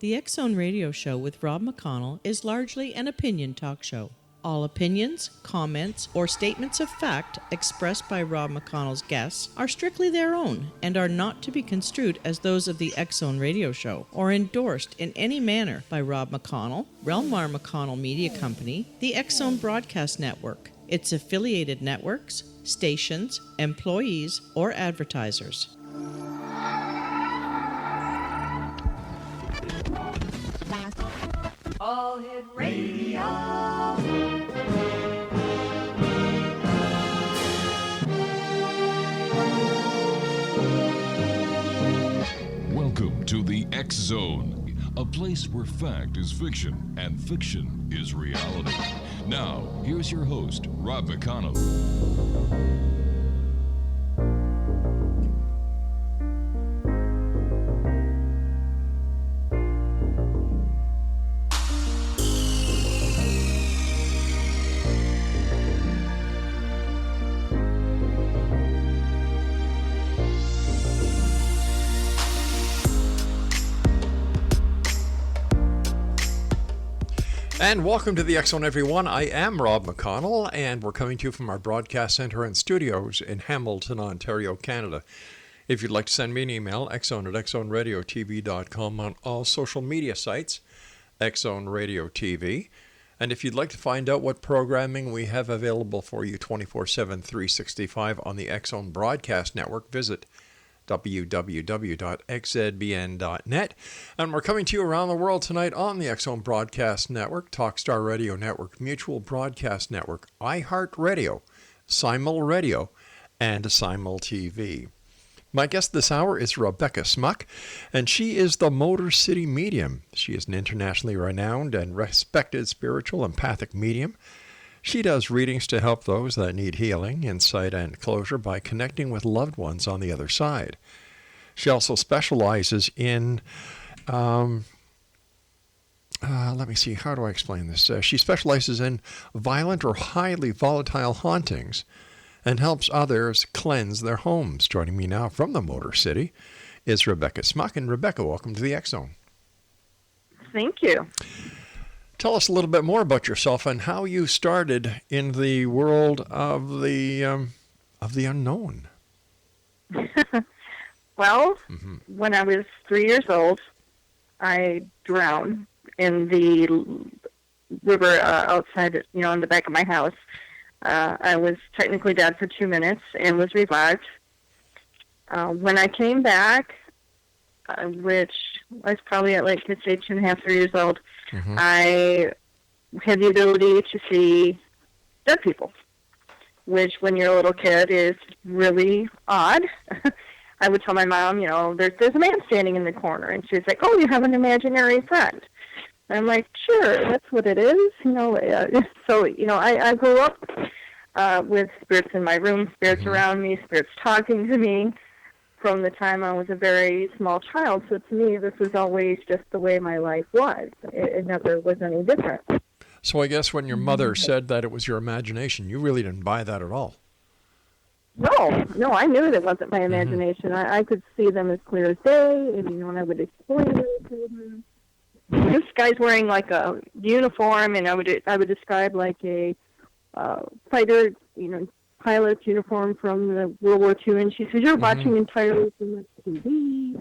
The X Zone Radio Show with Rob McConnell is largely an opinion talk show. All opinions, comments, or statements of fact expressed by Rob McConnell's guests are strictly their own and are not to be construed as those of the X Zone Radio Show or endorsed in any manner by Rob McConnell, Relmar McConnell Media Company, the X Zone Broadcast Network, its affiliated networks, stations, employees, or advertisers. All Hit Radio. Welcome to the X Zone, a place where fact is fiction and fiction is reality. Now, here's your host, Rob McConnell. And welcome to the X Zone, everyone. I am Rob McConnell, and we're coming to you from our broadcast center and studios in Hamilton, Ontario, Canada. If you'd like to send me an email, xzone@xzoneradiotv.com, on all social media sites, X Zone Radio TV. And if you'd like to find out what programming we have available for you 24/7, 365 on the X Zone Broadcast Network, visit www.xzbn.net. And we're coming to you around the world tonight on the X Zone Broadcast Network, Talkstar Radio Network, Mutual Broadcast Network, iHeartRadio, Simul Radio, and Simul TV. My guest this hour is Rebecca Smuk, and she is the Motor City Medium. She is an internationally renowned and respected spiritual empathic medium. She does readings to help those that need healing, insight, and closure by connecting with loved ones on the other side. She also specializes in, let me see, how do I explain this? She specializes in violent or highly volatile hauntings and helps others cleanse their homes. Joining me now from the Motor City is Rebecca Smuk. And Rebecca, welcome to the X Zone. Thank you. Tell us a little bit more about yourself and how you started in the world of the unknown. Well, when I was 3 years old, I drowned in the river outside, in the back of my house. I was technically dead for 2 minutes and was revived. When I came back, which I was probably at 2.5, 3 years old, I had the ability to see dead people, which when you're a little kid is really odd. I would tell my mom, there's a man standing in the corner, and she's like, oh, you have an imaginary friend. And I'm like, sure, that's what it is. So, I grew up with spirits in my room, spirits around me, spirits talking to me from the time I was a very small child. So to me, this was always just the way my life was. It never was any different. So I guess when your mother said that it was your imagination, you really didn't buy that at all. No, I knew it wasn't my imagination. I could see them as clear as day, and I would explain them to them. This guy's wearing a uniform, and I would describe a fighter, pilot's uniform from the World War II, and she says, you're watching entirely too much TV.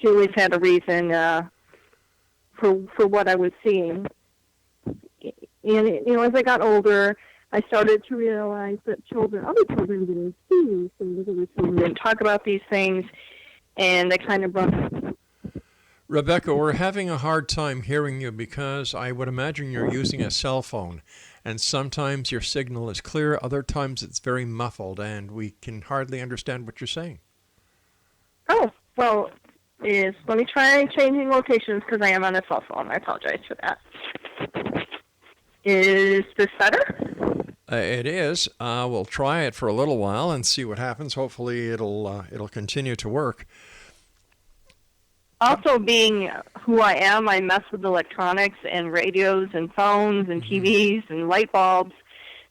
She always had a reason for what I was seeing. And, as I got older, I started to realize that other children didn't see things, other children didn't talk about these things, and they kind of brought up. Rebecca, we're having a hard time hearing you because I would imagine you're using a cell phone. And sometimes your signal is clear, other times it's very muffled, and we can hardly understand what you're saying. Oh, well, let me try changing locations because I am on a cell phone. I apologize for that. Is this better? It is. We'll try it for a little while and see what happens. Hopefully it'll continue to work. Also, being who I am, I mess with electronics and radios and phones and TVs and light bulbs.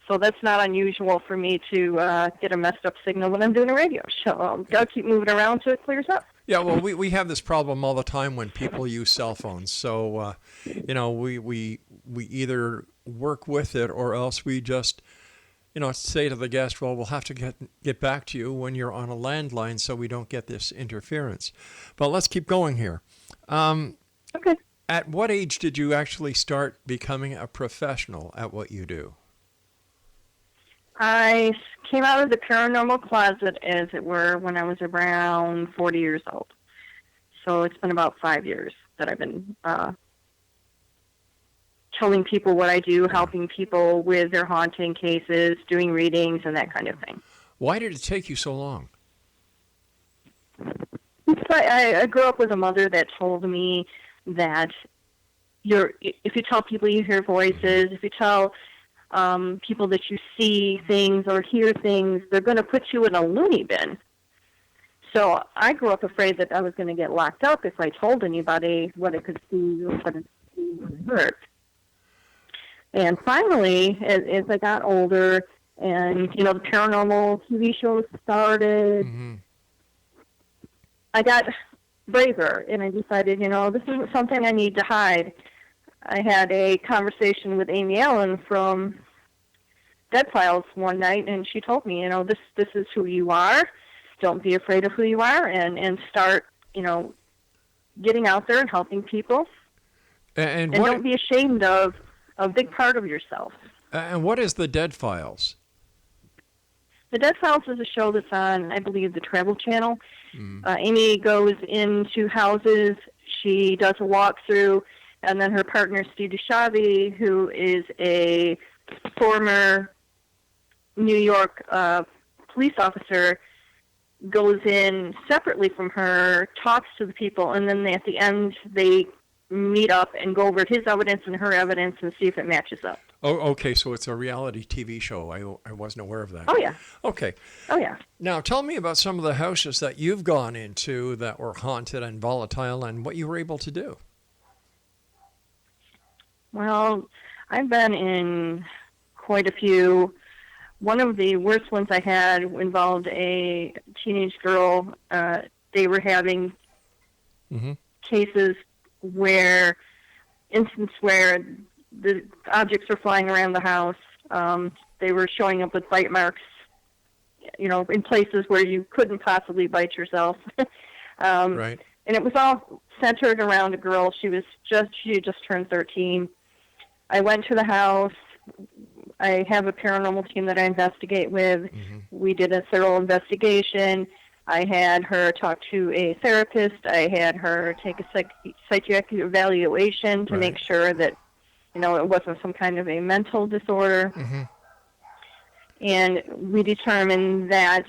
So that's not unusual for me to get a messed up signal when I'm doing a radio show. I'll keep moving around so it clears up. Yeah, well, we have this problem all the time when people use cell phones. So, we either work with it or else we just, say to the guest, well, we'll have to get back to you when you're on a landline so we don't get this interference. But let's keep going here. Okay. At what age did you actually start becoming a professional at what you do? I came out of the paranormal closet, as it were, when I was around 40 years old. So it's been about 5 years that I've been telling people what I do, helping people with their haunting cases, doing readings, and that kind of thing. Why did it take you so long? I grew up with a mother that told me that if you tell people you hear voices, if you tell people that you see things or hear things, they're going to put you in a loony bin. So I grew up afraid that I was going to get locked up if I told anybody what I could see or what I heard. And finally, as I got older and, the paranormal TV shows started, I got braver, and I decided, this isn't something I need to hide. I had a conversation with Amy Allen from Dead Files one night, and she told me, this is who you are. Don't be afraid of who you are, and start, getting out there and helping people. And don't be ashamed of a big part of yourself. And what is the Dead Files? The Dead Files is a show that's on, I believe, the Travel Channel. Amy goes into houses. She does a walkthrough, and then her partner, Steve Dushavy, who is a former New York police officer, goes in separately from her, talks to the people, and then at the end they meet up and go over his evidence and her evidence and see if it matches up. Oh, okay, so it's a reality TV show. I wasn't aware of that. Oh, yeah. Okay. Oh, yeah. Now, tell me about some of the houses that you've gone into that were haunted and volatile and what you were able to do. Well, I've been in quite a few. One of the worst ones I had involved a teenage girl. They were having cases where the objects were flying around the house. They were showing up with bite marks, in places where you couldn't possibly bite yourself. Right. And it was all centered around a girl. She had just turned 13. I went to the house. I have a paranormal team that I investigate with. We did a thorough investigation. I had her talk to a therapist. I had her take a psychiatric evaluation to make sure that, it wasn't some kind of a mental disorder. And we determined that,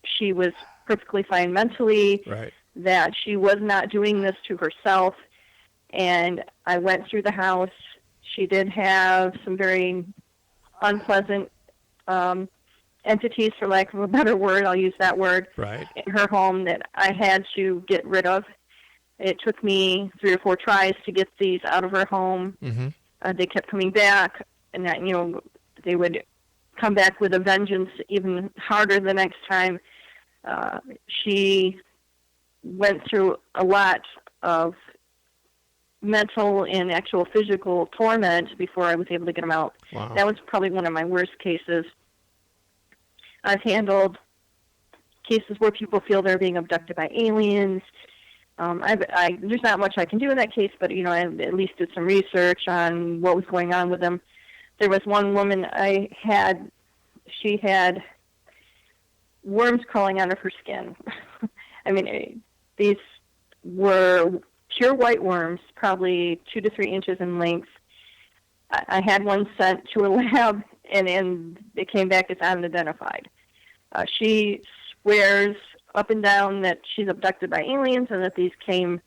she was perfectly fine mentally, that she was not doing this to herself. And I went through the house. She did have some very unpleasant entities, for lack of a better word, I'll use that word, in her home that I had to get rid of. It took me 3 or 4 tries to get these out of her home. They kept coming back, and that, they would come back with a vengeance even harder the next time. She went through a lot of mental and actual physical torment before I was able to get them out. Wow. That was probably one of my worst cases. I've handled cases where people feel they're being abducted by aliens. There's not much I can do in that case, but, I at least did some research on what was going on with them. There was one woman she had worms crawling out of her skin. I mean, these were pure white worms, probably 2 to 3 inches in length. I had one sent to a lab, and it came back as unidentified. She swears up and down that she's abducted by aliens and that these came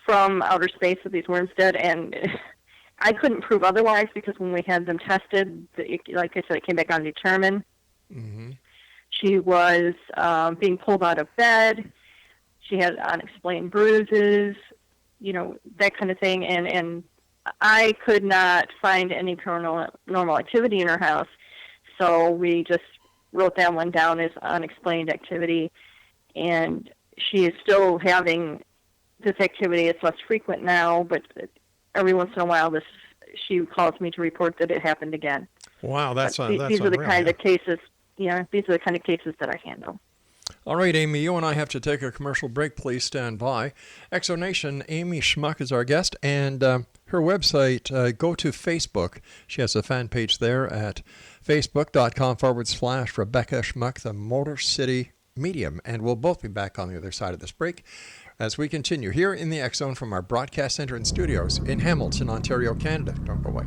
from outer space, that these worms did, and I couldn't prove otherwise because when we had them tested, like I said, it came back undetermined. She was being pulled out of bed. She had unexplained bruises, that kind of thing, and I could not find any paranormal activity in her house, so we just wrote that one down as unexplained activity. and she is still having this activity. It's less frequent now, but every once in a while, she calls me to report that it happened again. Wow, that's these are the unreal, kind of cases. Yeah, these are the kind of cases that I handle. All right, Amy, you and I have to take a commercial break. Please stand by. Exonation, Amy Smuk is our guest, and her website, go to Facebook. She has a fan page there at facebook.com/Rebecca Smuk, the Motor City Medium. And we'll both be back on the other side of this break as we continue here in the X Zone from our broadcast center and studios in Hamilton, Ontario, Canada. Don't go away.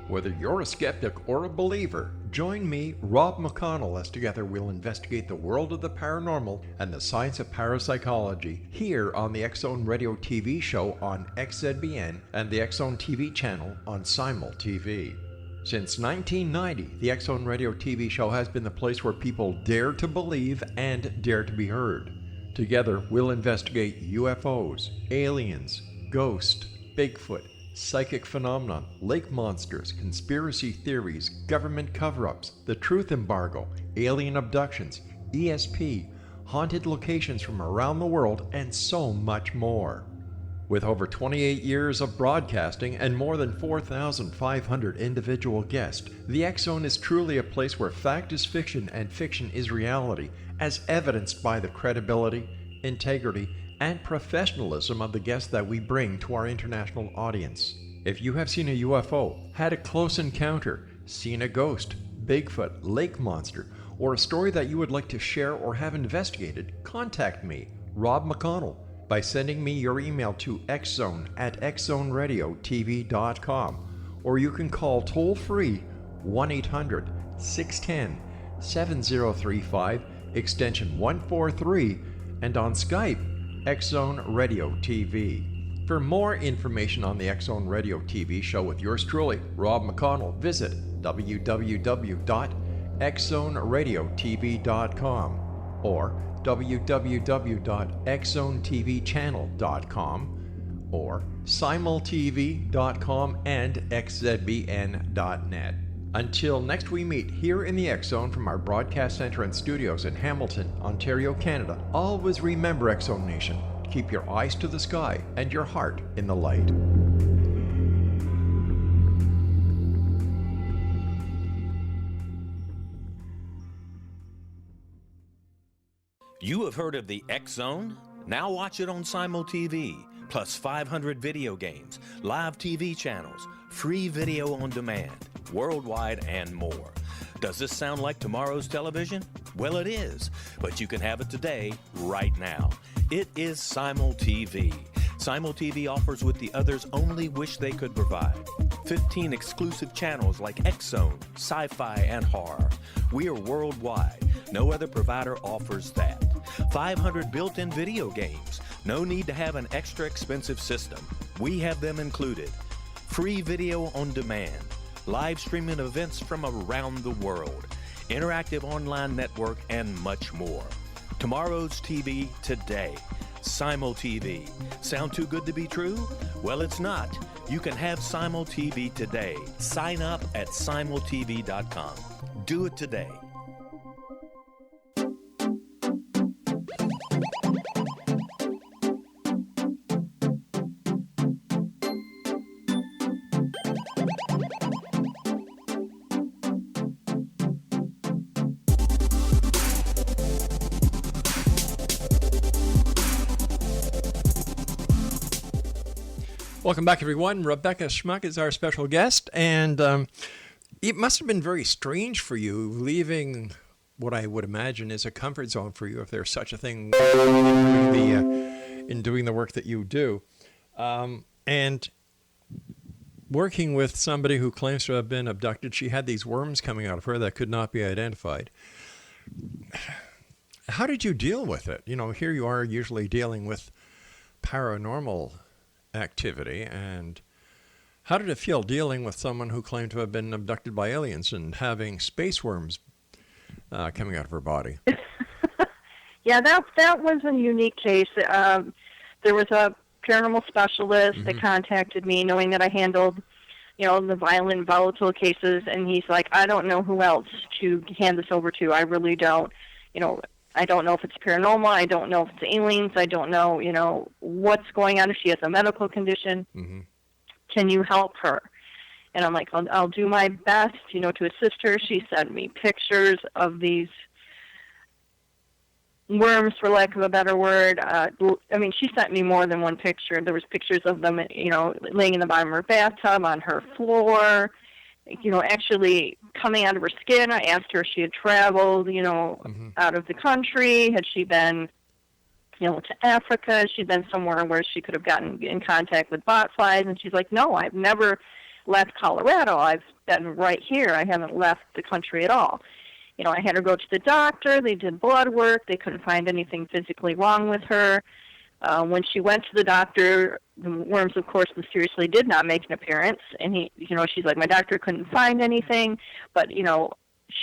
Whether you're a skeptic or a believer, join me, Rob McConnell, as together we'll investigate the world of the paranormal and the science of parapsychology here on the X Zone Radio TV show on XZBN and the X Zone TV channel on Simul TV. Since 1990, the X Zone Radio TV show has been the place where people dare to believe and dare to be heard. Together, we'll investigate UFOs, aliens, ghosts, Bigfoot, psychic phenomenon, lake monsters, conspiracy theories, government cover-ups, the truth embargo, alien abductions, ESP, haunted locations from around the world, and so much more. With over 28 years of broadcasting and more than 4,500 individual guests, the X Zone is truly a place where fact is fiction and fiction is reality, as evidenced by the credibility, integrity, and professionalism of the guests that we bring to our international audience. If you have seen a UFO, had a close encounter, seen a ghost, Bigfoot, lake monster, or a story that you would like to share or have investigated, contact me, Rob McConnell, by sending me your email to xzone@xzoneradiotv.com, or you can call toll-free 1-800-610-7035, extension 143, and on Skype, X Zone Radio TV. For more information on the X Zone Radio TV show with yours truly, Rob McConnell, visit www.xzoneradiotv.com or www.xzonetvchannel.com or simultv.com and xzbn.net. Until next we meet here in the X Zone from our broadcast center and studios in Hamilton, Ontario, Canada, always remember, X Zone Nation, keep your eyes to the sky and your heart in the light. You have heard of the X Zone? Now watch it on Simul TV, plus 500 video games, live TV channels, free video on demand, worldwide, and more. Does this sound like tomorrow's television? Well, it is, but you can have it today, right now. It is Simul TV. Simul TV offers what the others only wish they could provide. 15 exclusive channels like X Zone, sci-fi, and horror. We are worldwide. No other provider offers that. 500 built-in video games. No need to have an extra expensive system. We have them included. Free video on demand. Live streaming events from around the world. Interactive online network, and much more. Tomorrow's TV today. Simul TV. Sound too good to be true? Well, it's not. You can have Simul TV today. Sign up at simultv.com. Do it today. Welcome back, everyone. Rebecca Smuk is our special guest, and it must have been very strange for you leaving what I would imagine is a comfort zone for you, if there's such a thing, in doing the work that you do, and working with somebody who claims to have been abducted. She had these worms coming out of her that could not be identified. How did you deal with it? Here you are usually dealing with paranormal activity, and how did it feel dealing with someone who claimed to have been abducted by aliens and having space worms coming out of her body? Yeah, that was a unique case. There was a paranormal specialist that contacted me, knowing that I handled, the violent, volatile cases, and he's like, I don't know who else to hand this over to. I really don't. I don't know if it's paranormal. I don't know if it's aliens. I don't know, what's going on. If she has a medical condition, can you help her? And I'm like, I'll do my best, to assist her. She sent me pictures of these worms, for lack of a better word. She sent me more than one picture. There was pictures of them, laying in the bottom of her bathtub, on her floor, actually coming out of her skin. I asked her if she had traveled, out of the country. Had she been, to Africa? Had she been somewhere where she could have gotten in contact with botflies? And she's like, no, I've never left Colorado. I've been right here. I haven't left the country at all. I had her go to the doctor. They did blood work. They couldn't find anything physically wrong with her. When she went to the doctor, the worms, of course, mysteriously did not make an appearance. And she's like, my doctor couldn't find anything. But,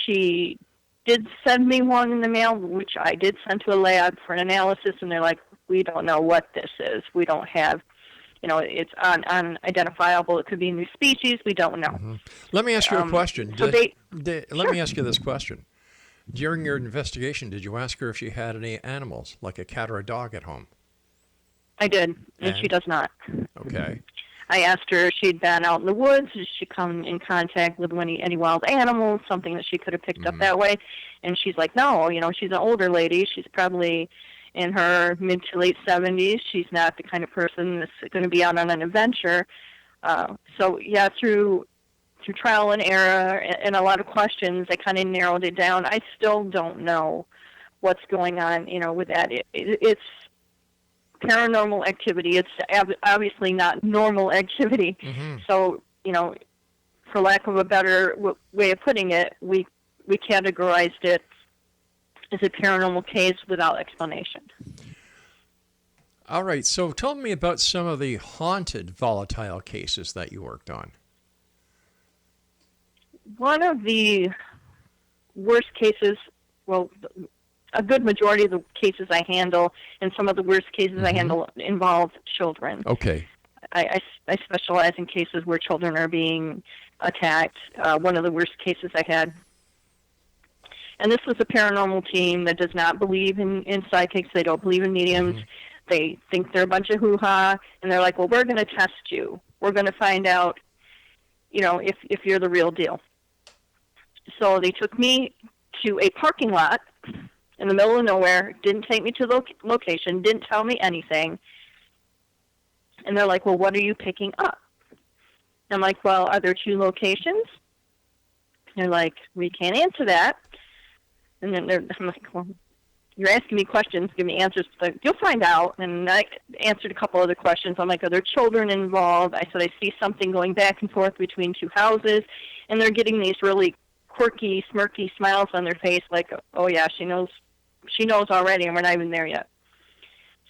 she did send me one in the mail, which I did send to a lab for an analysis. And they're like, we don't know what this is. We don't have, it's unidentifiable. It could be a new species. We don't know. Let me ask you a question. So Let me ask you this question. During your investigation, did you ask her if she had any animals, like a cat or a dog at home? I did, and she does not. Okay. I asked her if she'd been out in the woods, did she come in contact with any wild animals, something that she could have picked up that way, and she's like, no, she's an older lady. She's probably in her mid to late 70s. She's not the kind of person that's going to be out on an adventure. So, yeah, through trial and error and a lot of questions, I kind of narrowed it down. I still don't know what's going on, with that. It's paranormal activity. It's obviously not normal activity. So, for lack of a better way of putting it, we categorized it as a paranormal case without explanation. All right. So tell me about some of the haunted, volatile cases that you worked on. One of the worst cases, well, a good majority of the cases I handle, and some of the worst cases I handle, involve children. Okay. I specialize in cases where children are being attacked. One of the worst cases I had, and this was a paranormal team that does not believe in psychics. They don't believe in mediums. They think they're a bunch of hoo-ha, and they're like, well, we're going to test you. We're going to find out, if you're the real deal. So they took me to a parking lot in the middle of nowhere, didn't take me to the location, didn't tell me anything. And they're like, well, what are you picking up? I'm like, well, are there 2 locations? They're like, we can't answer that. And then I'm like, well, you're asking me questions, give me answers. Like, you'll find out. And I answered a couple other questions. I'm like, are there children involved? I said, I see something going back and forth between 2 houses. And they're getting these really quirky, smirky smiles on their face, like, oh yeah, she knows already, and we're not even there yet.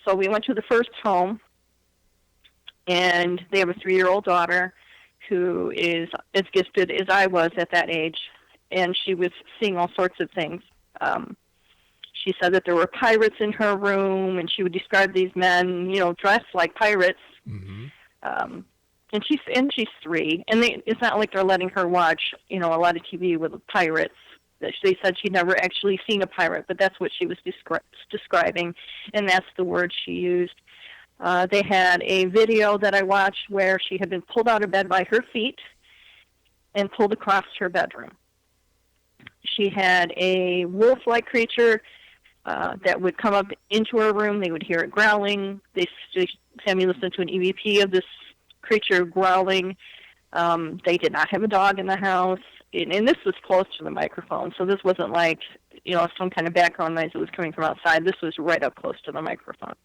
So we went to the first home, and they have a 3-year-old daughter who is as gifted as I was at that age, and she was seeing all sorts of things. She said that there were pirates in her room, and she would describe these men, dressed like pirates. And she's 3, and it's not like they're letting her watch, a lot of TV with pirates. They said she'd never actually seen a pirate, but that's what she was describing, and that's the word she used. They had a video that I watched where she had been pulled out of bed by her feet and pulled across her bedroom. She had a wolf-like creature that would come up into her room. They would hear it growling. They had me listen to an EVP of this creature growling. They did not have a dog in the house, and this was close to the microphone, so this wasn't like some kind of background noise that was coming from outside. This was right up close to the microphone.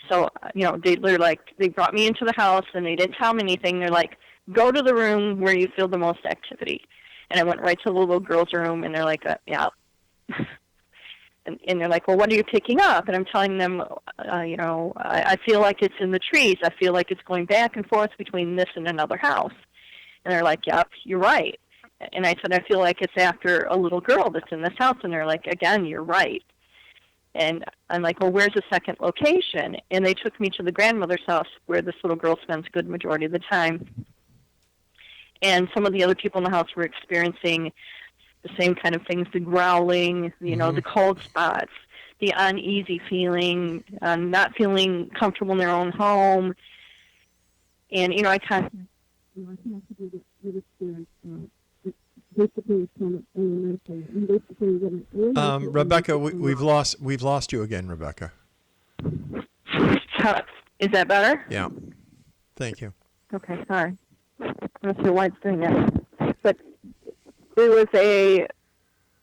So they brought me into the house, and they didn't tell me anything. They're like, go to the room where you feel the most activity. And I went right to the little girl's room, and they're like, yeah. and they're like, well, what are you picking up? And I'm telling them, I feel like it's in the trees. I feel like it's going back and forth between this and another house. And they're like, yep, you're right. And I said, I feel like it's after a little girl that's in this house. And they're like, again, you're right. And I'm like, well, where's the second location? And they took me to the grandmother's house where this little girl spends a good majority of the time. And some of the other people in the house were experiencing the same kind of things, the growling, the cold spots, the uneasy feeling, not feeling comfortable in their own home. And, I kind of... Rebecca, we've lost you again, Rebecca. Is that better? Yeah. Thank you. Okay, sorry. I'm not sure why it's doing that. But there was a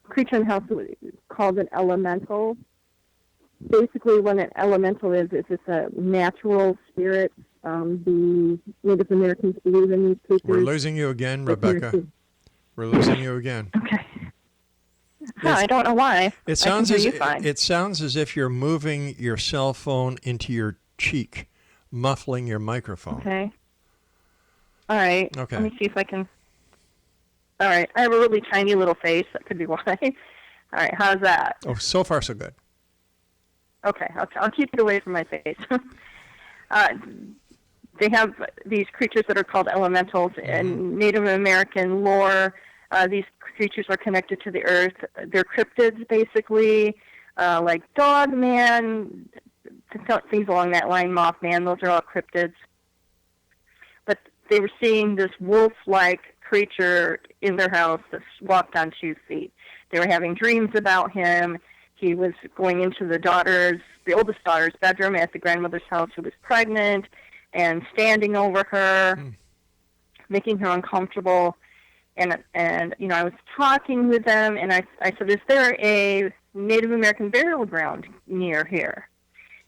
creature in the house called an elemental. Basically, what an elemental is it's a natural spirit. The Native Americans believe in these creatures. We're losing you again, Rebecca. We're losing you again. Okay. I don't know why. It sounds as if you're moving your cell phone into your cheek, muffling your microphone. Okay. All right. Okay. Let me see if I can. All right. I have a really tiny little face. That could be why. All right. How's that? Oh, so far so good. Okay. I'll keep it away from my face. They have these creatures that are called elementals. In Native American lore, these creatures are connected to the earth. They're cryptids, basically, like Dog Man, things along that line, Mothman. Those are all cryptids. But they were seeing this wolf-like creature in their house that walked on 2 feet. They were having dreams about him. He was going into the oldest daughter's bedroom at the grandmother's house who was pregnant, and standing over her, making her uncomfortable. And I was talking with them, and I said, is there a Native American burial ground near here?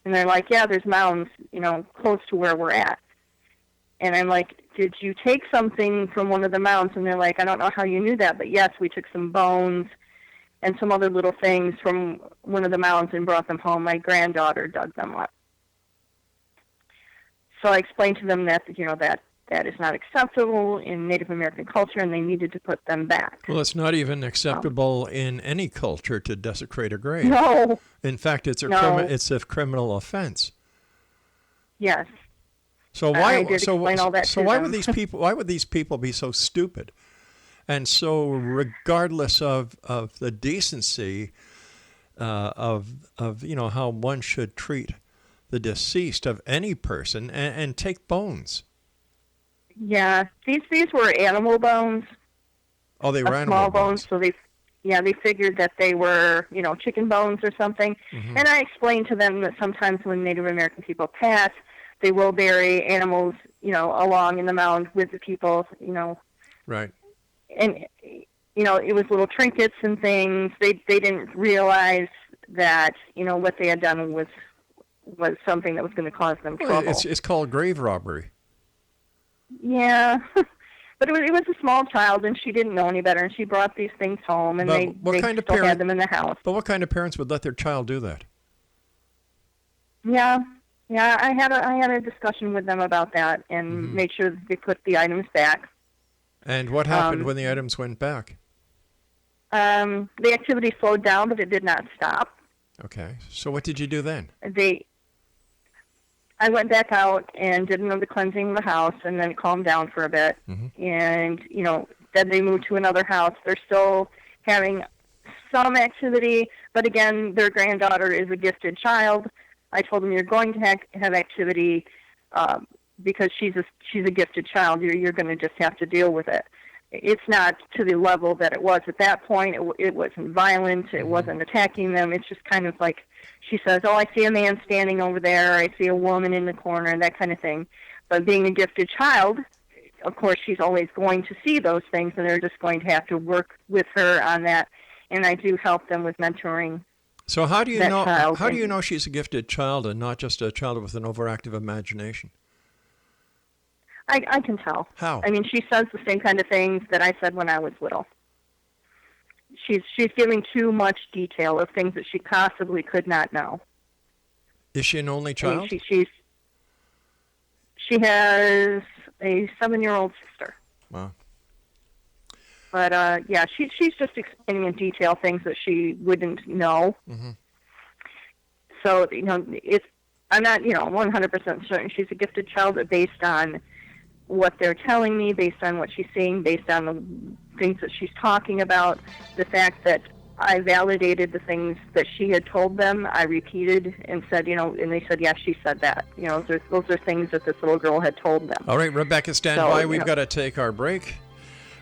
And they're like, yeah, there's mounds, close to where we're at. And I'm like, did you take something from one of the mounds? And they're like, I don't know how you knew that, but yes, we took some bones and some other little things from one of the mounds and brought them home. My granddaughter dug them up. So I explained to them that, that is not acceptable in Native American culture, and they needed to put them back. Well, it's not even acceptable in any culture to desecrate a grave. No. In fact, it's a criminal offense. Yes. So why would these people be so stupid and so regardless of the decency of how one should treat the deceased of any person and take bones? Yeah, these were animal bones. Oh, they were animal small bones. So they figured that they were, chicken bones or something. Mm-hmm. And I explained to them that sometimes when Native American people pass, they will bury animals, along in the mound with the people, Right. And, it was little trinkets and things. They didn't realize that, what they had done was something that was going to cause them trouble. It's called grave robbery. Yeah, but it was a small child, and she didn't know any better, and she brought these things home, and they still had them in the house. But what kind of parents would let their child do that? Yeah, I had a discussion with them about that, and made sure that they put the items back. And what happened when the items went back? The activity slowed down, but it did not stop. Okay, so what did you do then? I went back out and did another cleansing of the house, and then it calmed down for a bit. Mm-hmm. And, then they moved to another house. They're still having some activity, but again, their granddaughter is a gifted child. I told them, you're going to have activity because she's a gifted child. You're going to just have to deal with it. It's not to the level that it was at that point. It wasn't violent. It wasn't attacking them. It's just kind of like, she says, oh, I see a man standing over there. I see a woman in the corner, that kind of thing. But being a gifted child, of course, she's always going to see those things, and they're just going to have to work with her on that. And I do help them with mentoring. So how do you know? How do you know she's a gifted child and not just a child with an overactive imagination? I can tell. How? I mean, she says the same kind of things that I said when I was little. she's giving too much detail of things that she possibly could not know. Is she an only I mean, child? she has a 7-year-old sister. Wow. But yeah, she's just explaining in detail things that she wouldn't know. Mm-hmm. So I'm not 100% certain she's a gifted child, but based on what they're telling me, based on what she's seeing, based on the things that she's talking about, the fact that I validated the things that she had told them, I repeated and said, and they said, yeah, she said that. Those are things that this little girl had told them. All right, Rebecca, stand by. We've got to take our break.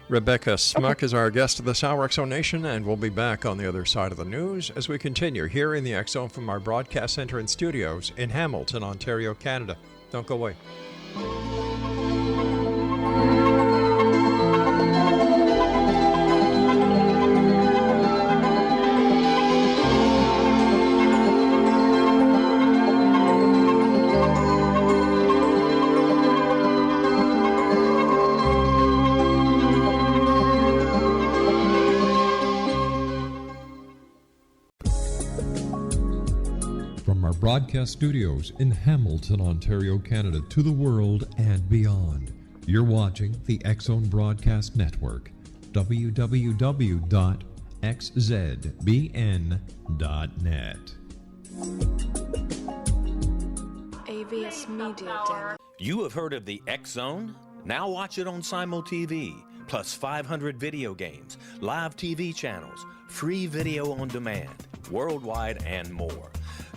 Rebecca Smuk is our guest of this hour, X Zone Nation, and we'll be back on the other side of the news as we continue here in the X Zone from our broadcast center and studios in Hamilton, Ontario, Canada. Don't go away. Broadcast studios in Hamilton, Ontario, Canada, to the world and beyond. You're watching the X Zone Broadcast Network, www.xzbn.net. AVS Media Den. You have heard of the X Zone? Now watch it on Simul TV, plus 500 video games, live TV channels, free video on demand, worldwide, and more.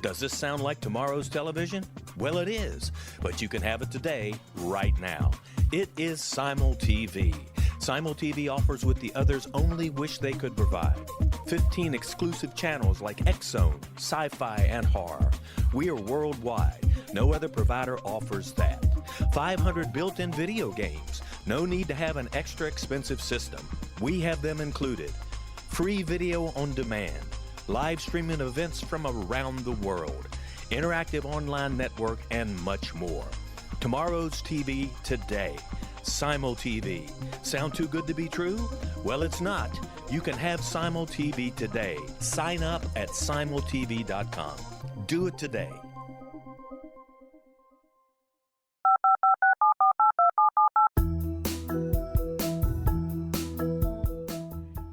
Does this sound like tomorrow's television? Well, it is, but you can have it today, right now. It is Simul TV. Simul TV offers what the others only wish they could provide. 15 exclusive channels like X Zone, sci-fi, and horror. We are worldwide. No other provider offers that. 500 built-in video games. No need to have an extra expensive system. We have them included. Free video on demand. Live streaming events from around the world, interactive online network, and much more. Tomorrow's TV today. Simul TV. Sound too good to be true? Well, it's not. You can have Simul TV today. Sign up at simultv.com. Do it today.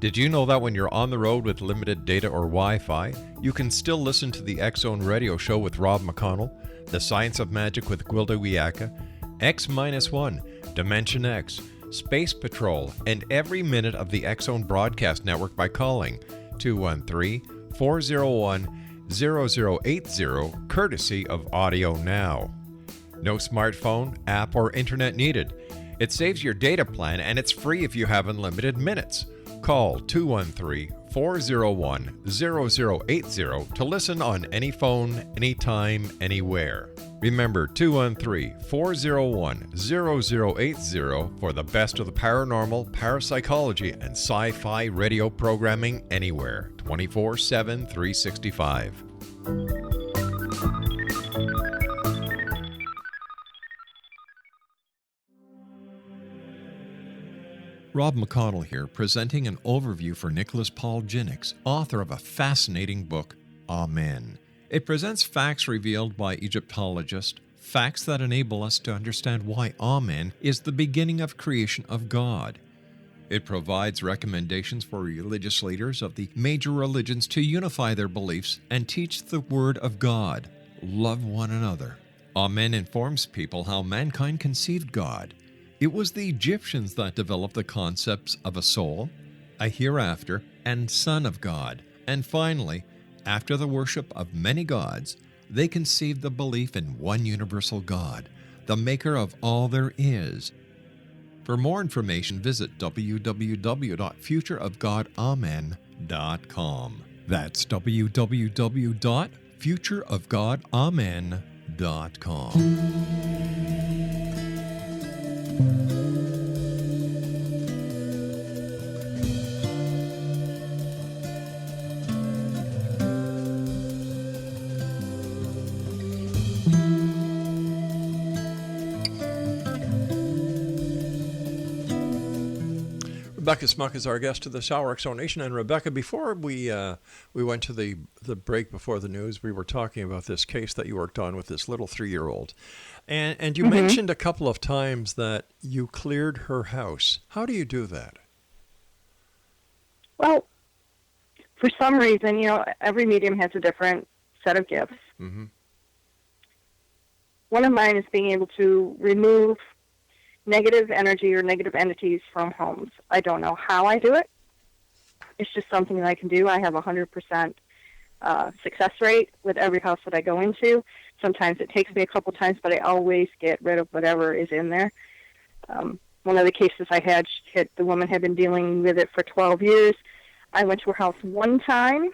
Did you know that when you're on the road with limited data or Wi-Fi, you can still listen to the X Zone Radio Show with Rob McConnell, The Science of Magic with Gwilda Wiyaka, X-1, Dimension X, Space Patrol, and every minute of the X Zone Broadcast Network by calling 213-401-0080, courtesy of Audio Now. No smartphone, app, or internet needed. It saves your data plan and it's free if you have unlimited minutes. Call 213-401-0080 to listen on any phone, anytime, anywhere. Remember 213-401-0080 for the best of the paranormal, parapsychology, and sci-fi radio programming anywhere, 24/7, 365. Rob McConnell here, presenting an overview for Nicholas Paul Jennings, author of a fascinating book, Amen. It presents facts revealed by Egyptologists, facts that enable us to understand why Amen is the beginning of creation of God. It provides recommendations for religious leaders of the major religions to unify their beliefs and teach the Word of God. Love one another. Amen informs people how mankind conceived God. It was the Egyptians that developed the concepts of a soul, a hereafter, and Son of God. And finally, after the worship of many gods, they conceived the belief in one universal God, the maker of all there is. For more information, visit www.futureofgodamen.com. That's www.futureofgodamen.com. Rebecca Smuk is our guest to this hour, Exonation. And Rebecca, before we went to the break before the news, we were talking about this case that you worked on with this little 3-year-old. And you mentioned a couple of times that you cleared her house. How do you do that? Well, for some reason, every medium has a different set of gifts. Mm-hmm. One of mine is being able to remove negative energy or negative entities from homes. I don't know how I do it. It's just something that I can do. I have a 100% success rate with every house that I go into. Sometimes it takes me a couple times, but I always get rid of whatever is in there. One of the cases I had, the woman had been dealing with it for 12 years. I went to her house one time,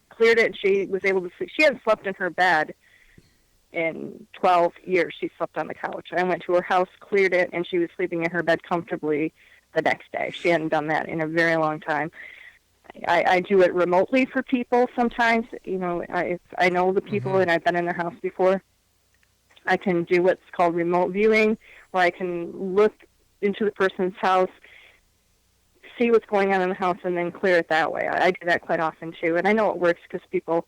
cleared it, and she was able to sleep. She hadn't slept in her bed in 12 years. She slept on the couch. I went to her house, cleared it, and she was sleeping in her bed comfortably the next day. She hadn't done that in a very long time. I do it remotely for people sometimes. If I know the people and I've been in their house before, I can do what's called remote viewing, where I can look into the person's house, see what's going on in the house, and then clear it that way. I do that quite often, too. And I know it works because people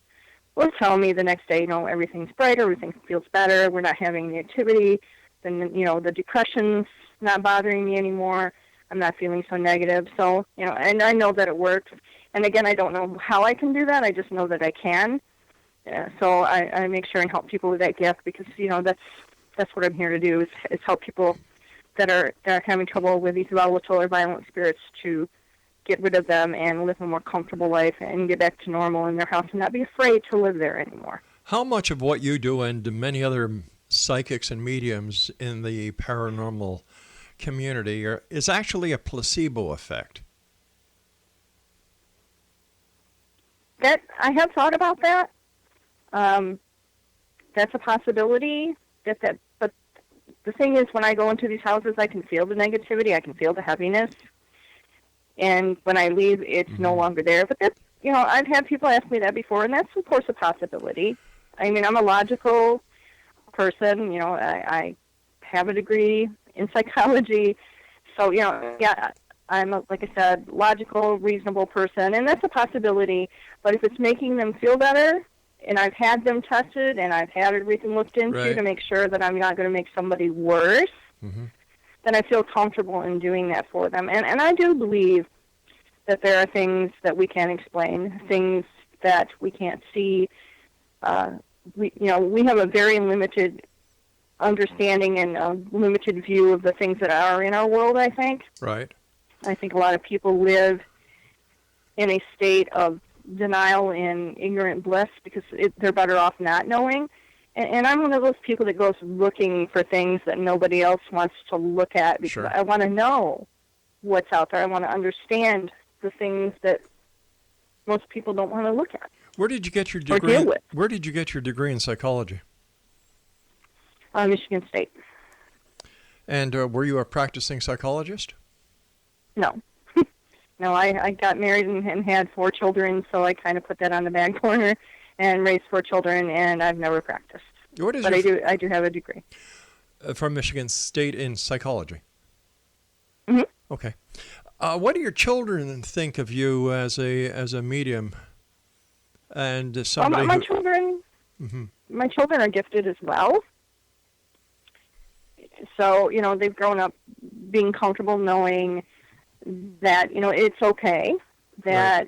will tell me the next day, everything's brighter, everything feels better, we're not having the activity, then, the depression's not bothering me anymore, I'm not feeling so negative. So, and I know that it works. And again, I don't know how I can do that, I just know that I can. So I make sure and help people with that gift because, that's what I'm here to do is help people that are having trouble with these volatile or violent spirits to get rid of them and live a more comfortable life and get back to normal in their house and not be afraid to live there anymore. How much of what you do and many other psychics and mediums in the paranormal community is actually a placebo effect? That I have thought about that. That's a possibility. But the thing is, when I go into these houses, I can feel the negativity, I can feel the heaviness, and when I leave, it's no longer there. But that's, I've had people ask me that before, and that's of course a possibility. I mean, I'm a logical person. I have a degree in psychology, so I'm like I said, logical, reasonable person, and that's a possibility. But if it's making them feel better, and I've had them tested, and I've had everything looked into to make sure that I'm not going to make somebody worse, then I feel comfortable in doing that for them. And I do believe that there are things that we can't explain, things that we can't see. We have a very limited understanding and a limited view of the things that are in our world, I think. Right. I think a lot of people live in a state of denial and ignorant bliss because they're better off not knowing. And I'm one of those people that goes looking for things that nobody else wants to look at because I want to know what's out there. I want to understand the things that most people don't want to look at. Where did you get your degree? Or deal with. Where did you get your degree in psychology? Michigan State. And were you a practicing psychologist? No. No, I got married and had 4 children, so I kind of put that on the back corner and raised 4 children, and I've never practiced. But I do have a degree. From Michigan State in psychology? Mm-hmm. Okay. What do your children think of you as a medium? And somebody my children, my children are gifted as well. So, they've grown up being comfortable knowing that, it's okay, that,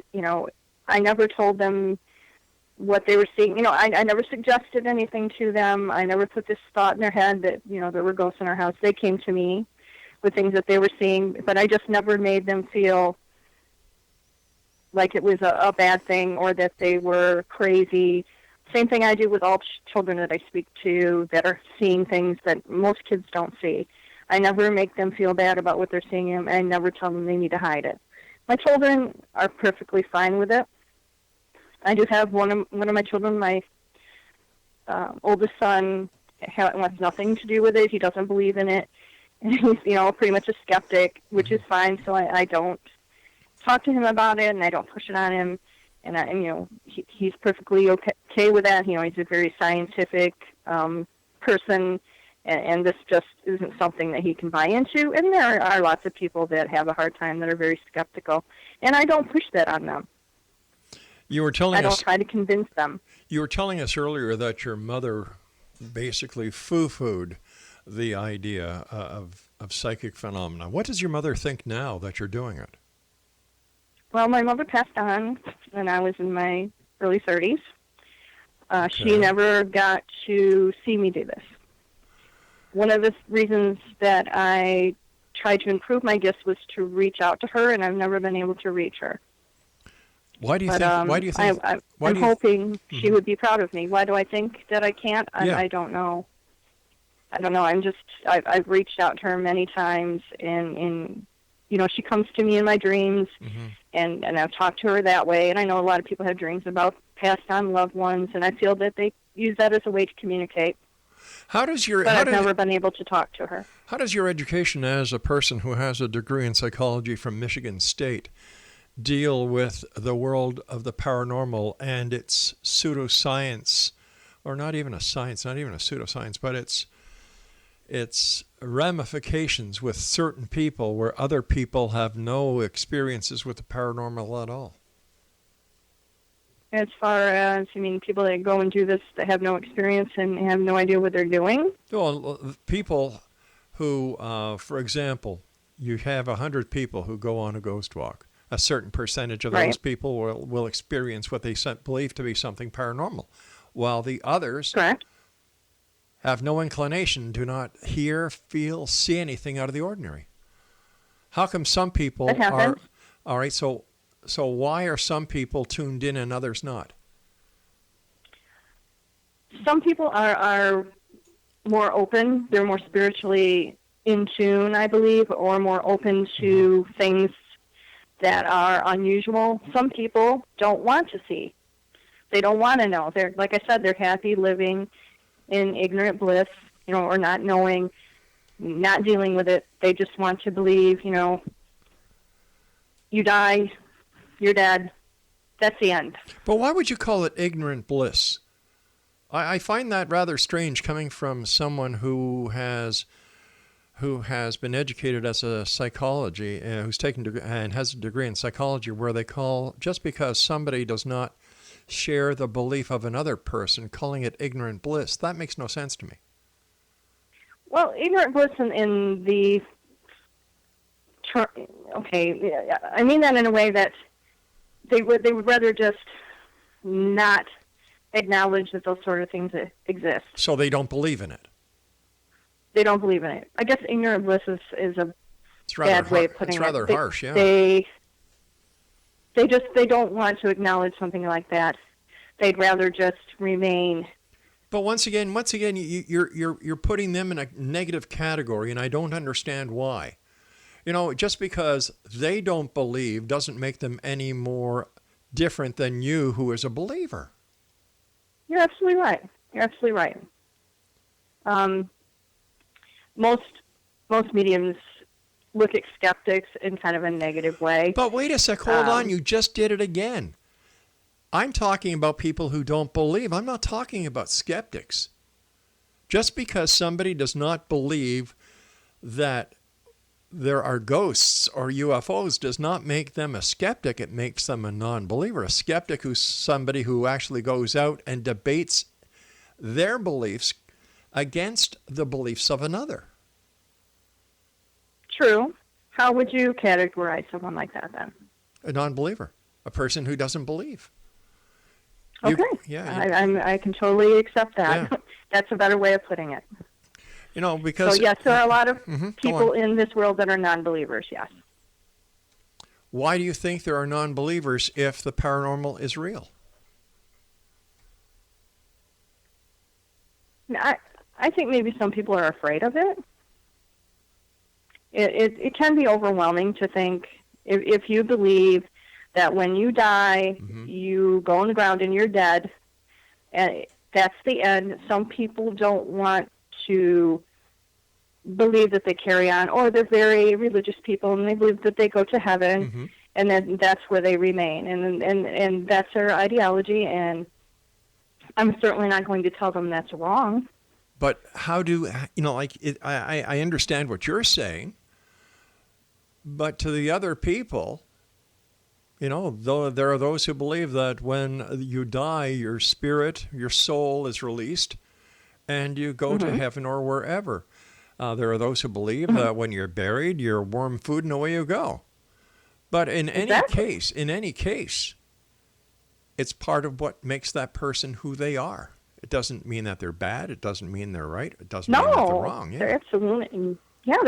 I never told them what they were seeing. I never suggested anything to them. I never put this thought in their head that, there were ghosts in our house. They came to me with things that they were seeing, but I just never made them feel like it was a bad thing or that they were crazy. Same thing I do with all children that I speak to that are seeing things that most kids don't see. I never make them feel bad about what they're seeing, and I never tell them they need to hide it. My children are perfectly fine with it. I do have one of my children, my oldest son, wants nothing to do with it. He doesn't believe in it. And he's, pretty much a skeptic, which is fine, so I don't talk to him about it, and I don't push it on him. And he's perfectly okay with that. He's a very scientific person, and this just isn't something that he can buy into. And there are lots of people that have a hard time, that are very skeptical, and I don't push that on them. You were telling I don't us, try to convince them. you were telling us earlier that your mother basically foo-fooed the idea of psychic phenomena. What does your mother think now that you're doing it? Well, my mother passed on when I was in my early 30s. She Okay. never got to see me do this. One of the reasons that I tried to improve my gifts was to reach out to her, and I've never been able to reach her. Why do you But think? Why do you think? I'm hoping she would be proud of me. Why do I think that I can't? Yeah. I don't know. I don't know. I've reached out to her many times, and she comes to me in my dreams, and I've talked to her that way. And I know a lot of people have dreams about passed on loved ones, and I feel that they use that as a way to communicate. How does your But I've never been able to talk to her. How does your education as a person who has a degree in psychology from Michigan State deal with the world of the paranormal and its pseudoscience, or not even a science, not even a pseudoscience, but its ramifications with certain people where other people have no experiences with the paranormal at all? As far as, people that go and do this that have no experience and have no idea what they're doing? Well, people who, for example, you have 100 people who go on a ghost walk. A certain percentage of those people will experience what they believe to be something paranormal, while the others have no inclination, do not hear, feel, see anything out of the ordinary. How come some people are... All right, so why are some people tuned in and others not? Some people are more open. They're more spiritually in tune, I believe, or more open to things that are unusual. Some people don't want to see. They don't want to know. They're, like I said, they're happy living in ignorant bliss, or not knowing, not dealing with it. They just want to believe, you die, you're dead. That's the end. But why would you call it ignorant bliss? I find that rather strange coming from someone who has been educated as a psychology, who's taken and has a degree in psychology, where they call, just because somebody does not share the belief of another person, calling it ignorant bliss. That makes no sense to me. Well, ignorant bliss in the term, I mean that in a way that they would rather just not acknowledge that those sort of things exist. So they don't believe in it. They don't believe in it. I guess ignorant bliss is a bad way of putting it. It's rather harsh, yeah. They don't want to acknowledge something like that. They'd rather just remain. But once again, you're putting them in a negative category, and I don't understand why. Just because they don't believe doesn't make them any more different than you, who is a believer. You're absolutely right. Most mediums look at skeptics in kind of a negative way. But wait a sec, hold on, you just did it again. I'm talking about people who don't believe. I'm not talking about skeptics. Just because somebody does not believe that there are ghosts or UFOs does not make them a skeptic. It makes them a non-believer. A skeptic who's somebody who actually goes out and debates their beliefs against the beliefs of another. True. How would you categorize someone like that then? A non-believer. A person who doesn't believe. Okay. I can totally accept that. Yeah. That's a better way of putting it. Because... So, yes, there are a lot of people in this world that are non-believers, yes. Why do you think there are non-believers if the paranormal is real? I think maybe some people are afraid of it. It can be overwhelming to think, if you believe that when you die, you go on the ground and you're dead, and that's the end. Some people don't want to believe that they carry on, or they're very religious people and they believe that they go to heaven, and then that's where they remain, and that's their ideology, and I'm certainly not going to tell them that's wrong. But how do, I understand what you're saying, but to the other people, though there are those who believe that when you die, your spirit, your soul is released and you go to heaven or wherever. There are those who believe that when you're buried, you're warm food and away you go. But in any case, it's part of what makes that person who they are. It doesn't mean that they're bad. It doesn't mean they're right. It doesn't mean that they're wrong. Yeah. They're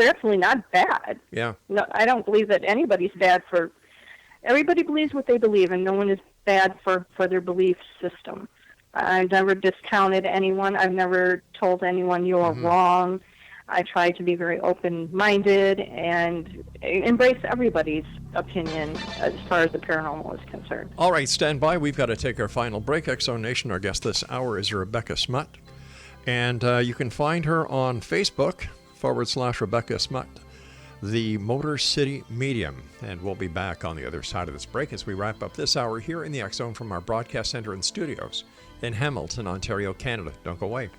absolutely not bad. Yeah. No, I don't believe that anybody's bad for. Everybody believes what they believe, and no one is bad for their belief system. I've never discounted anyone. I've never told anyone you're wrong. I try to be very open-minded and embrace everybody's opinion as far as the paranormal is concerned. All right, stand by. We've got to take our final break. X-Zone Nation, our guest this hour is Rebecca Smut. And you can find her on Facebook, /Rebecca Smut, the Motor City Medium. And we'll be back on the other side of this break as we wrap up this hour here in the X-Zone from our broadcast center and studios in Hamilton, Ontario, Canada. Don't go away.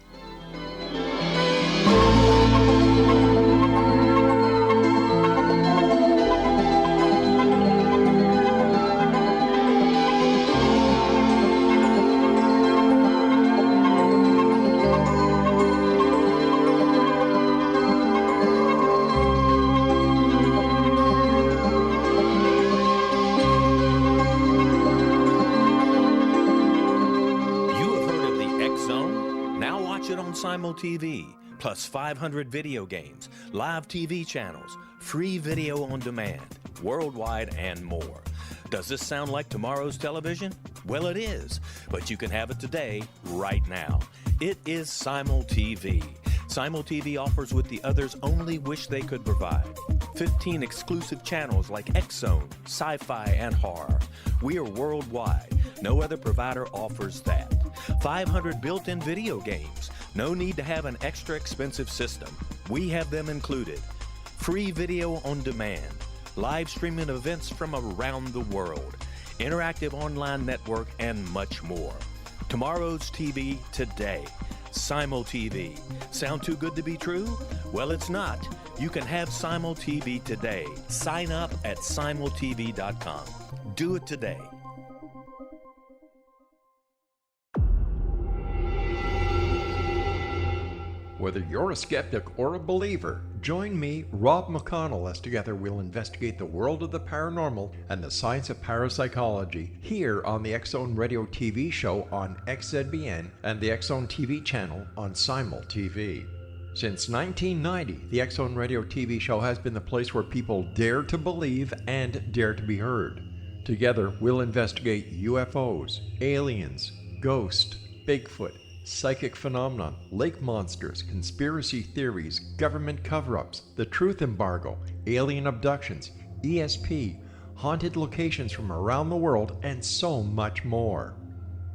Simul TV, plus 500 video games, live TV channels, free video on demand, worldwide, and more. Does this sound like tomorrow's television? Well, it is, but you can have it today, right now. It is Simul TV. Simul TV offers what the others only wish they could provide. 15 exclusive channels like X-Zone, Sci-Fi, and Horror. We are worldwide. No other provider offers that. 500 built-in video games. No need to have an extra expensive system. We have them included. Free video on demand. Live streaming events from around the world. Interactive online network, and much more. Tomorrow's TV today. Simul TV. Sound too good to be true? Well, it's not. You can have Simul TV today. Sign up at simultv.com. Do it today. Whether you're a skeptic or a believer, join me, Rob McConnell, as together we'll investigate the world of the paranormal and the science of parapsychology here on the X-Zone Radio TV show on XZBN and the X-Zone TV channel on Simul TV. Since 1990, the X-Zone Radio TV show has been the place where people dare to believe and dare to be heard. Together, we'll investigate UFOs, aliens, ghosts, Bigfoot, psychic phenomenon, lake monsters, conspiracy theories, government cover-ups, the truth embargo, alien abductions, ESP, haunted locations from around the world, and so much more.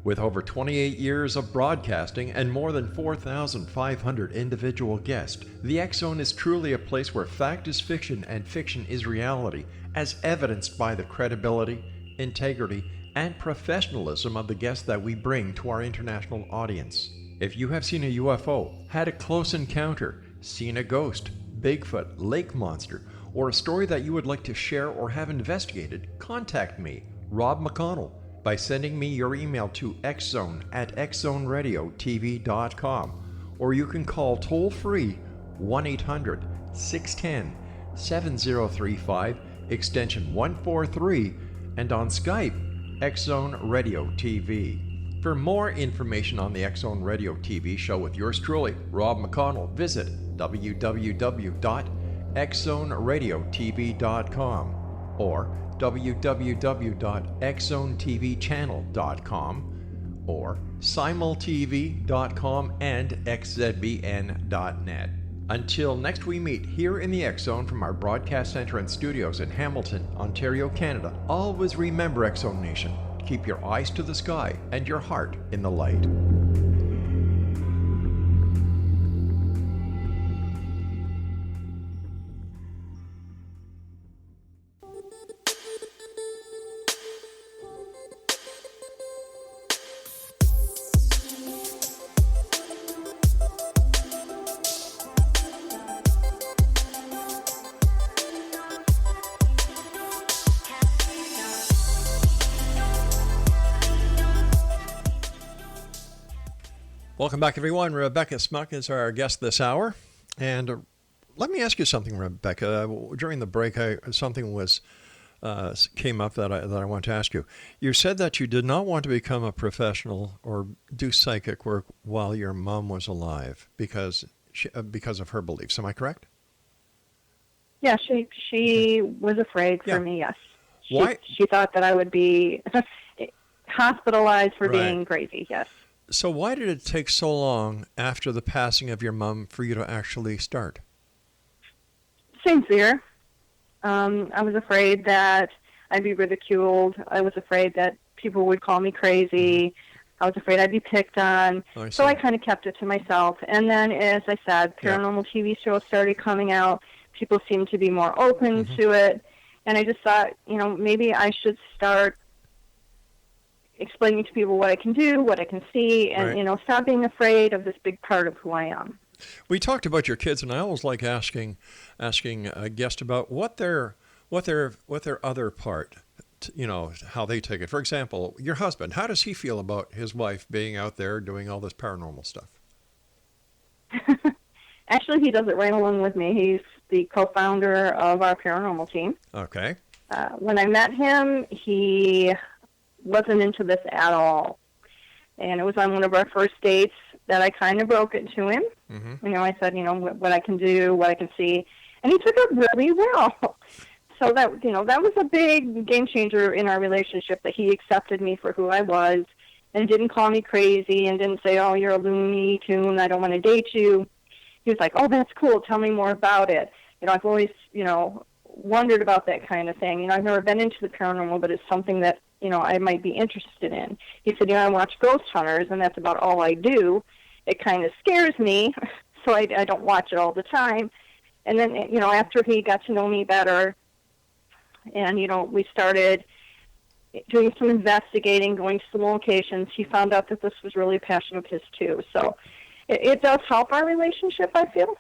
With over 28 years of broadcasting and more than 4,500 individual guests, the X-Zone is truly a place where fact is fiction and fiction is reality, as evidenced by the credibility, integrity, and professionalism of the guests that we bring to our international audience. If you have seen a UFO, had a close encounter, seen a ghost, Bigfoot, lake monster, or a story that you would like to share or have investigated, contact me, Rob McConnell, by sending me your email to xzone@xzoneradiotv.com, or you can call toll-free 1-800-610-7035, extension 143, and on Skype, X-Zone Radio TV. For more information on the X-Zone Radio TV show with yours truly, Rob McConnell, visit www.xzoneradiotv.com or www.xzonetvchannel.com or simultv.com and xzbn.net. Until next we meet here in the X-Zone from our broadcast center and studios in Hamilton, Ontario, Canada, always remember, X-Zone Nation, keep your eyes to the sky and your heart in the light. Welcome back, everyone. Rebecca Smuk is our guest this hour. And let me ask you something, Rebecca. During the break, something came up that I want to ask you. You said that you did not want to become a professional or do psychic work while your mom was alive because of her beliefs. Am I correct? Yeah, she was afraid for me, yes. Why? She thought that I would be hospitalized for being crazy, yes. So why did it take so long after the passing of your mom for you to actually start? Same fear. I was afraid that I'd be ridiculed. I was afraid that people would call me crazy. I was afraid I'd be picked on. So I kind of kept it to myself. And then, as I said, paranormal TV shows started coming out. People seemed to be more open to it. And I just thought, maybe I should start explaining to people what I can do, what I can see, and, stop being afraid of this big part of who I am. We talked about your kids, and I always like asking a guest about what their other part, how they take it. For example, your husband, how does he feel about his wife being out there doing all this paranormal stuff? Actually, he does it right along with me. He's the co-founder of our paranormal team. Okay. When I met him, he wasn't into this at all. And it was on one of our first dates that I kind of broke it to him. I said, what I can do, what I can see. And he took it really well. So that, that was a big game changer in our relationship, that he accepted me for who I was and didn't call me crazy and didn't say, oh, you're a Looney Tune, I don't want to date you. He was like, oh, that's cool, tell me more about it. I've always, wondered about that kind of thing. I've never been into the paranormal, but it's something that, I might be interested in. He said, I watch Ghost Hunters, and that's about all I do. It kind of scares me, so I don't watch it all the time. And then, after he got to know me better, and, we started doing some investigating, going to some locations, he found out that this was really a passion of his, too. So it does help our relationship, I feel.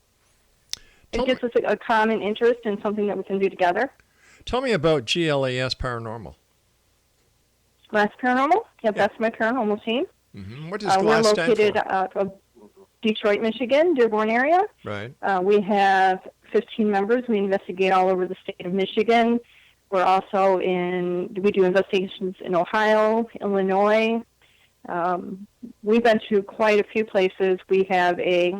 It gives us a common interest in something that we can do together. Tell me about GLAS Paranormal. Glass Paranormal? Yep, that's my paranormal team. What does GLAS stand for? We're located out of Detroit, Michigan, Dearborn area. Right. We have 15 members. We investigate all over the state of Michigan. We're also we do investigations in Ohio, Illinois. We've been to quite a few places. We have a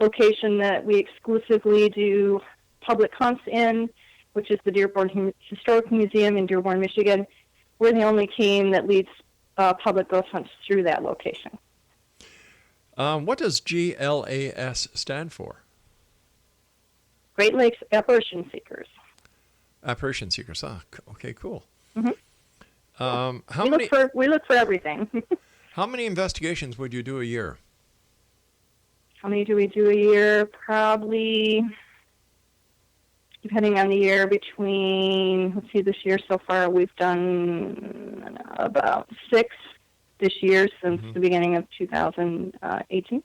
location that we exclusively do public hunts in, which is the Dearborn Historical Museum in Dearborn, Michigan. We're the only team that leads public ghost hunts through that location. What does GLAS stand for? Great Lakes Apparition Seekers. Apparition Seekers. Okay, cool. We look for everything. How many investigations would you do a year? How many do we do a year? Probably, depending on the year, this year so far we've done about 6 this year since the beginning of 2018.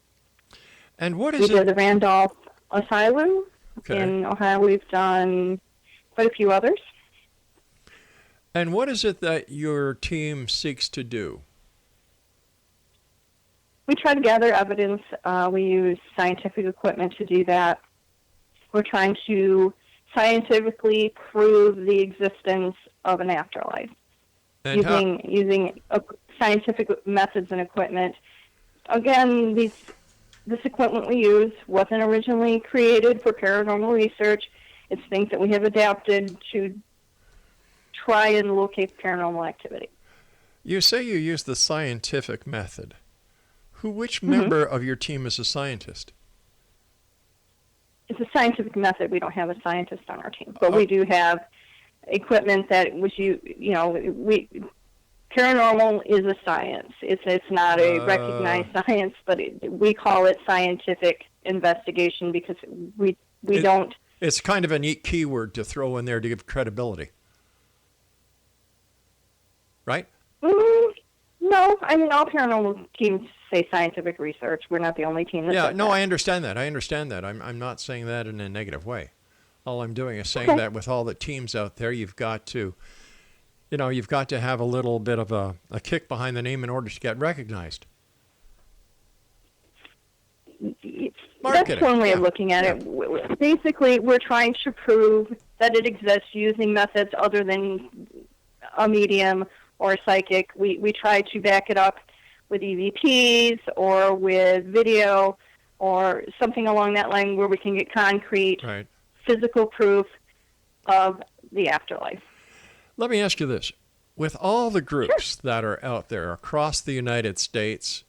And what is we did the Randolph Asylum in Ohio. We've done quite a few others. And what is it that your team seeks to do? We try to gather evidence. We use scientific equipment to do that. We're trying to scientifically prove the existence of an afterlife using scientific methods and equipment. Again, this equipment we use wasn't originally created for paranormal research. It's things that we have adapted to try and locate paranormal activity. You say you use the scientific method. Which member of your team is a scientist? It's a scientific method. We don't have a scientist on our team, but we do have equipment that paranormal is a science. It's not a recognized science, but we call it scientific investigation because we don't. It's kind of a neat keyword to throw in there to give credibility, right? No, all paranormal teams say scientific research. We're not the only team that does that. I understand that. I'm not saying that in a negative way. All I'm doing is saying that with all the teams out there, you've got to have a little bit of a kick behind the name in order to get recognized. Marketing. That's one way of Yeah. looking at it. Basically, we're trying to prove that it exists using methods other than a medium or a psychic. We try to back it up with EVPs or with video or something along that line where we can get concrete, Right. physical proof of the afterlife. Let me ask you this. With all the groups that are out there across the United States,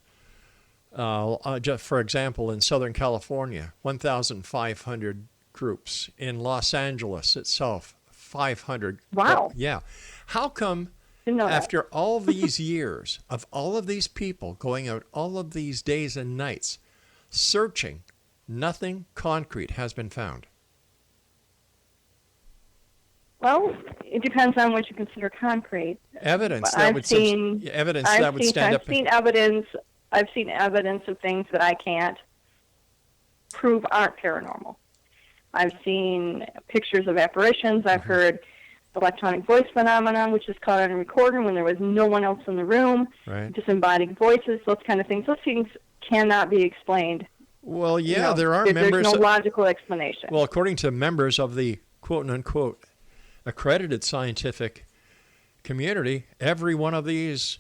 just for example, in Southern California, 1,500 groups. In Los Angeles itself, 500. Wow. Yeah. How come Didn't know that. after all these years of all of these people going out all of these days and nights searching, nothing concrete has been found? Well, it depends on what you consider concrete. Evidence But that I've would seen stand up. I've seen evidence of things that I can't prove aren't paranormal. I've seen pictures of apparitions. I've heard electronic voice phenomenon, which is caught on a recorder when there was no one else in the room. Right. Disembodied voices, those kind of things. Those things cannot be explained. Well, yeah, You know, there are there's members. no logical explanation. Well, according to members of the quote-unquote accredited scientific community, every one of these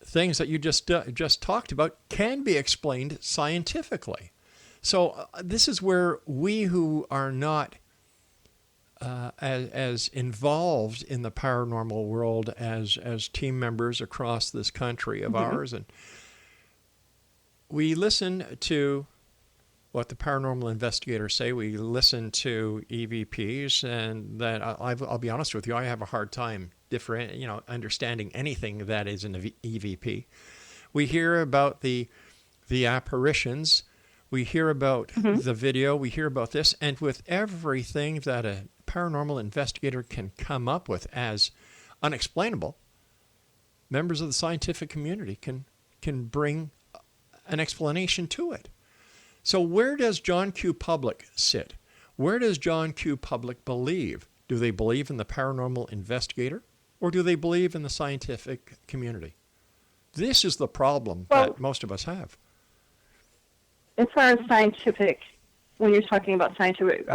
things that you just talked about can be explained scientifically. So this is where we who are not as involved in the paranormal world as team members across this country of ours, and we listen to what the paranormal investigators say. We listen to EVPs, and that I'll be honest with you, I have a hard time understanding anything that is an EVP. We hear about the apparitions. We hear about the video. We hear about this, and with everything that a paranormal investigator can come up with as unexplainable, members of the scientific community can bring an explanation to it. So where does John Q. Public sit? Where does John Q. Public believe? Do they believe in the paranormal investigator, or do they believe in the scientific community? This is the problem that most of us have. As far as scientific, when you're talking about scientific,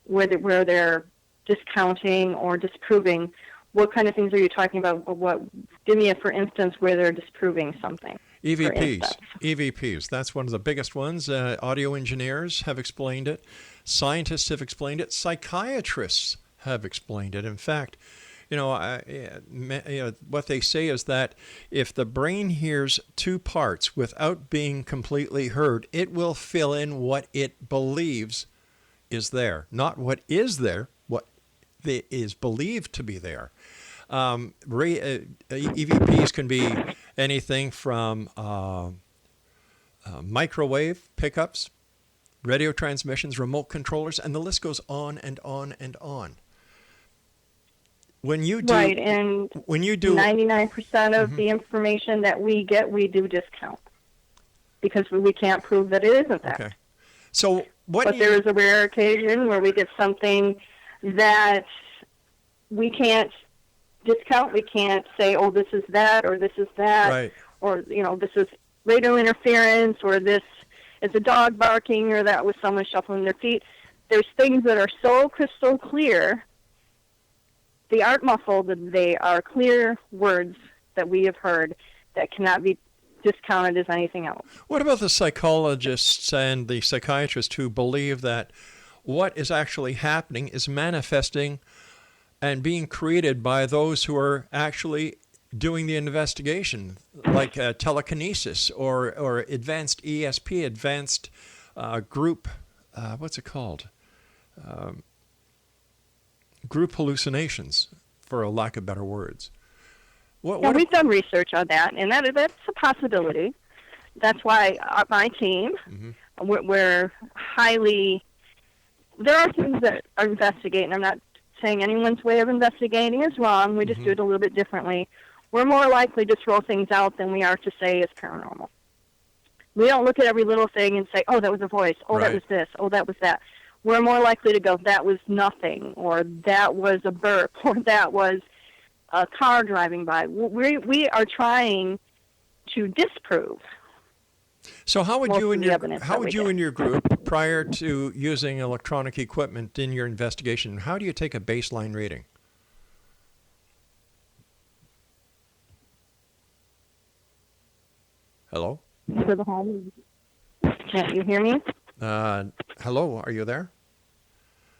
where they're discounting or disproving, what kind of things are you talking about? Give me for instance, where they're disproving something. EVPs. That's one of the biggest ones. Audio engineers have explained it. Scientists have explained it. Psychiatrists have explained it. In fact, what they say is that if the brain hears two parts without being completely heard, it will fill in what it believes is there, not what is there, what is believed to be there. EVPs can be anything from microwave pickups, radio transmissions, remote controllers, and the list goes on and on and on. When you do, 99% of the information that we get, we do discount because we can't prove that it isn't that. Okay. So but there is a rare occasion where we get something that we can't discount. We can't say, oh, this is that, or this is that, right, or this is radio interference, or this is a dog barking, or that was someone shuffling their feet. There's things that are so crystal clear. They aren't muffled. They are clear words that we have heard that cannot be discounted as anything else. What about the psychologists and the psychiatrists who believe that what is actually happening is manifesting and being created by those who are actually doing the investigation, like telekinesis or advanced ESP, advanced group, what's it called? Group hallucinations, for a lack of better words. We've done research on that, and that's a possibility. That's why my team, we're highly... There are things that are investigating. I'm not saying anyone's way of investigating is wrong. We just do it a little bit differently. We're more likely to throw things out than we are to say it's paranormal. We don't look at every little thing and say, oh, that was a voice. Oh, that was this. Oh, that was that. We're more likely to go, that was nothing, or that was a burp, or that was a car driving by. We are trying to disprove So how would most you of and the your evidence how that would we you get. and your group, prior to using electronic equipment in your investigation, how do you take a baseline reading? Hello? For the home, can't you hear me? Hello, are you there?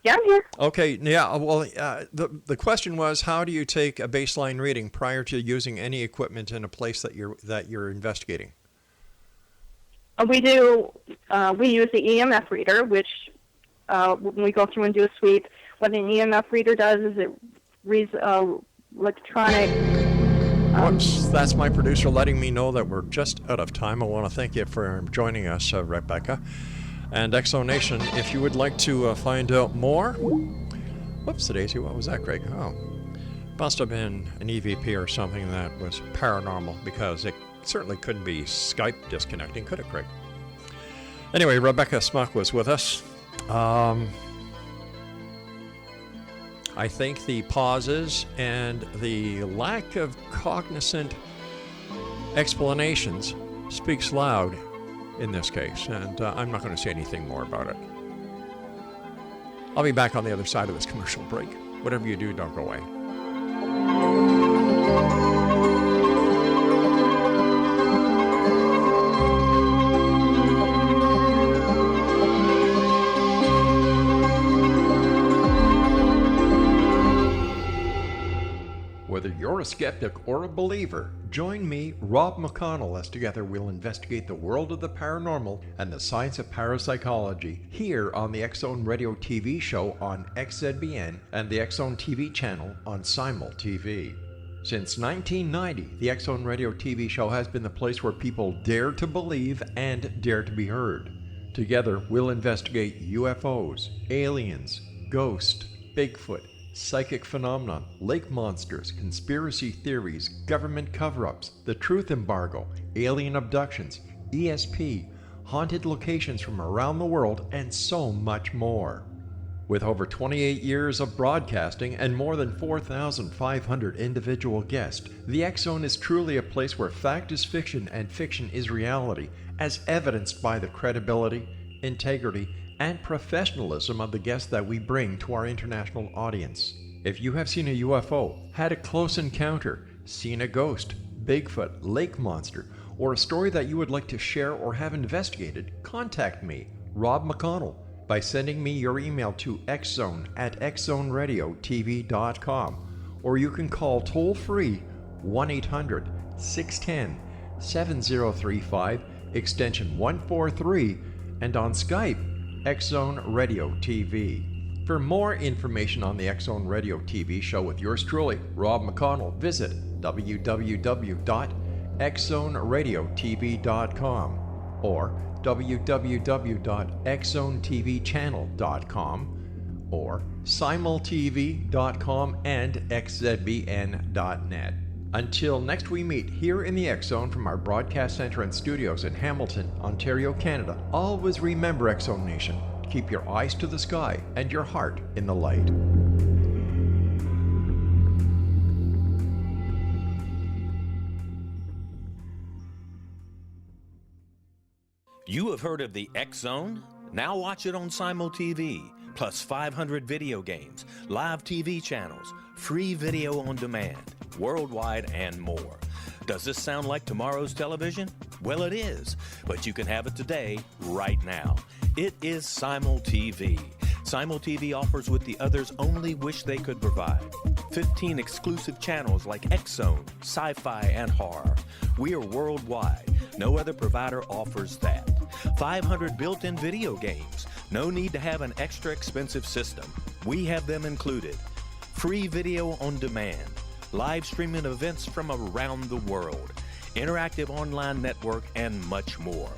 Yeah, I'm here. Okay, yeah, well, the question was, how do you take a baseline reading prior to using any equipment in a place that you're investigating? We use the EMF reader, which when we go through and do a sweep, what an EMF reader does is it reads electronic. Whoops, that's my producer letting me know that we're just out of time. I want to thank you for joining us, Rebecca. And Exonation, if you would like to find out more, whoops, daisy, what was that, Craig? Oh, must have been an EVP or something that was paranormal, because it certainly couldn't be Skype disconnecting, could it, Craig? Anyway, Rebecca Smuk was with us. I think the pauses and the lack of cognizant explanations speaks loud in this case, and I'm not going to say anything more about it. I'll be back on the other side of this commercial break. Whatever you do, don't go away. Whether you're a skeptic or a believer, join me, Rob McConnell, as together we'll investigate the world of the paranormal and the science of parapsychology here on the X-Zone Radio TV show on XZBN and the X-Zone TV channel on Simul TV. Since 1990, the X-Zone Radio TV show has been the place where people dare to believe and dare to be heard. Together, we'll investigate UFOs, aliens, ghosts, Bigfoot, psychic phenomenon, lake monsters, conspiracy theories, government cover-ups, the truth embargo, alien abductions, ESP, haunted locations from around the world, and so much more. With over 28 years of broadcasting and more than 4,500 individual guests, the X-Zone is truly a place where fact is fiction and fiction is reality, as evidenced by the credibility, integrity, and professionalism of the guests that we bring to our international audience. If you have seen a UFO, had a close encounter, seen a ghost, Bigfoot, lake monster, or a story that you would like to share or have investigated, contact me, Rob McConnell, by sending me your email to xzone@xzoneradiotv.com, or you can call toll-free 1-800-610-7035, extension 143, and on Skype, X-Zone Radio TV. For more information on the X-Zone Radio TV show with yours truly, Rob McConnell, visit www.xzoneradiotv.com or www.xzonetvchannel.com or simultv.com and xzbn.net. Until next we meet here in the X-Zone from our broadcast center and studios in Hamilton, Ontario, Canada, always remember, X-Zone Nation, keep your eyes to the sky and your heart in the light. You have heard of the X-Zone? Now watch it on Simul TV, plus 500 video games, live TV channels, free video on demand, worldwide, and more. Does this sound like tomorrow's television? Well, it is, but you can have it today, right now. It is Simul TV. Simul TV offers what the others only wish they could provide. 15 exclusive channels like X-Zone, Sci-Fi, and Horror. We are worldwide. No other provider offers that. 500 built-in video games. No need to have an extra expensive system. We have them included. Free video on demand. Live streaming events from around the world. Interactive online network, and much more.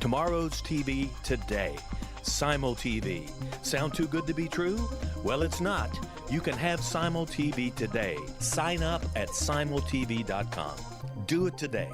Tomorrow's TV today. Simul TV. Sound too good to be true? Well, it's not. You can have Simul TV today. Sign up at simultv.com. Do it today.